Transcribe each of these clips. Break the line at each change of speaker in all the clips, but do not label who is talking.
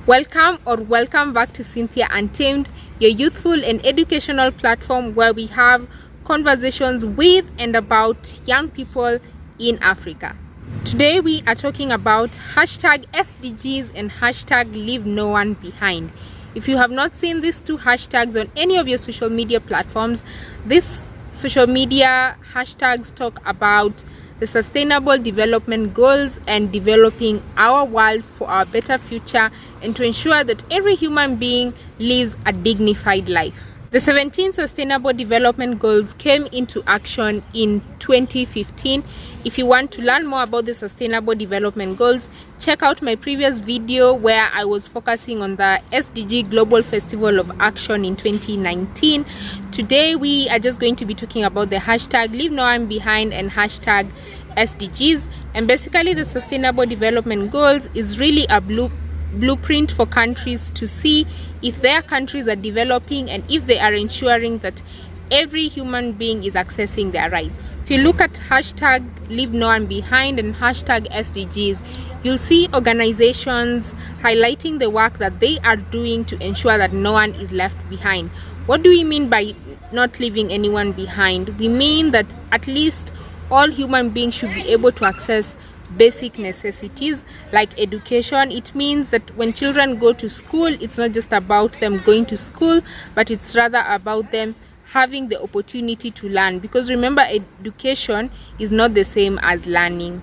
Welcome back to Cynthia Untamed, your youthful and educational platform where we have conversations with and about young people in Africa. Today we are talking about hashtag SDGs and hashtag Leave No One Behind. If you have not seen these two hashtags on any of your social media platforms, these social media hashtags talk about the Sustainable Development Goals and developing our world for our better future and to ensure that every human being lives a dignified life. The 17 Sustainable Development Goals came into action in 2015. If you want to learn more about the Sustainable Development Goals, check out my previous video where I was focusing on the SDG Global Festival of Action in 2019. Today we are just going to be talking about the hashtag Leave No One Behind and hashtag SDGs. And basically the Sustainable Development Goals is really a blueprint for countries to see if their countries are developing and if they are ensuring that every human being is accessing their rights. If you look at hashtag Leave No One Behind and hashtag SDGs, you'll see organizations highlighting the work that they are doing to ensure that no one is left behind. What do we mean by not leaving anyone behind? We mean that at least all human beings should be able to access basic necessities like education. It means that when children go to school, it's not just about them going to school, but it's rather about them having the opportunity to learn, because remember, education is not the same as learning.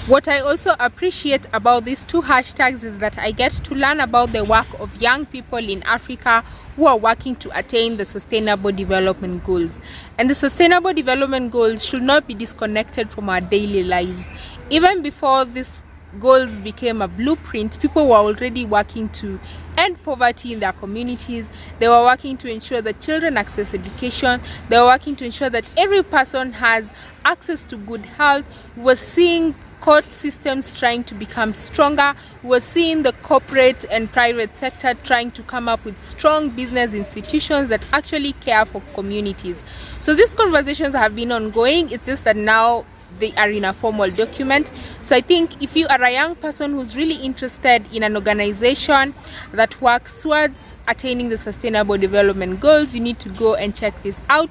What I also appreciate about these two hashtags is that I get to learn about the work of young people in Africa who are working to attain the Sustainable Development Goals. And the Sustainable Development Goals should not be disconnected from our daily lives. Even before these goals became a blueprint, people were already working to end poverty in their communities. They were working to ensure that children access education. They were working to ensure that every person has access to good health. We were seeing court systems trying to become stronger. We were seeing the corporate and private sector trying to come up with strong business institutions that actually care for communities. So these conversations have been ongoing. It's just that now they are in a formal document. So I think if you are a young person who's really interested in an organization that works towards attaining the Sustainable Development Goals, you need to go and check this out.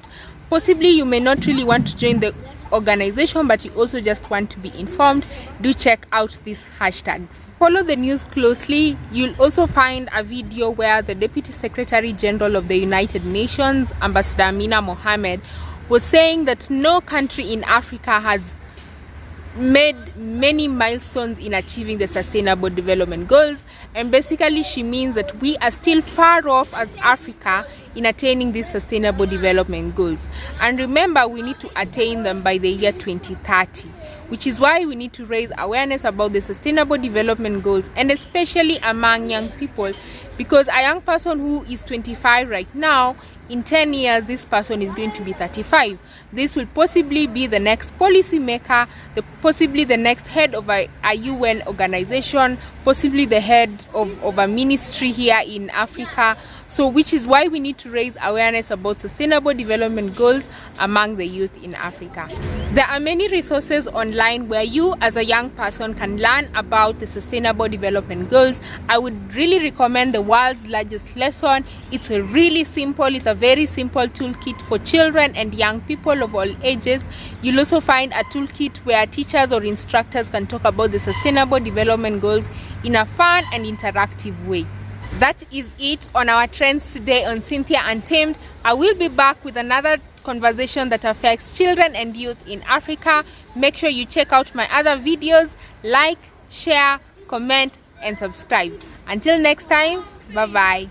Possibly you may not really want to join the organization, but you also just want to be informed. Do check out these hashtags. Follow the news closely. You'll also find a video where the Deputy Secretary General of the United Nations, Ambassador Amina Mohammed, was saying that no country in Africa has made many milestones in achieving the Sustainable Development Goals, and basically she means that we are still far off as Africa in attaining these Sustainable Development Goals. And remember, we need to attain them by the year 2030, which is why we need to raise awareness about the Sustainable Development Goals, and especially among young people, because a young person who is 25 right now, in 10 years this person is going to be 35. This will possibly be the next policy maker, possibly the next head of a UN organization, possibly the head of a ministry here in Africa. So which is why we need to raise awareness about Sustainable Development Goals among the youth in Africa. There are many resources online where you as a young person can learn about the Sustainable Development Goals. I would really recommend the World's Largest Lesson. It's a very simple toolkit for children and young people of all ages. You'll also find a toolkit where teachers or instructors can talk about the Sustainable Development Goals in a fun and interactive way. That is it on our trends today on Cynthia Untamed. I will be back with another conversation that affects children and youth in Africa. Make sure you check out my other videos. Like, share, comment, and subscribe. Until next time, bye-bye.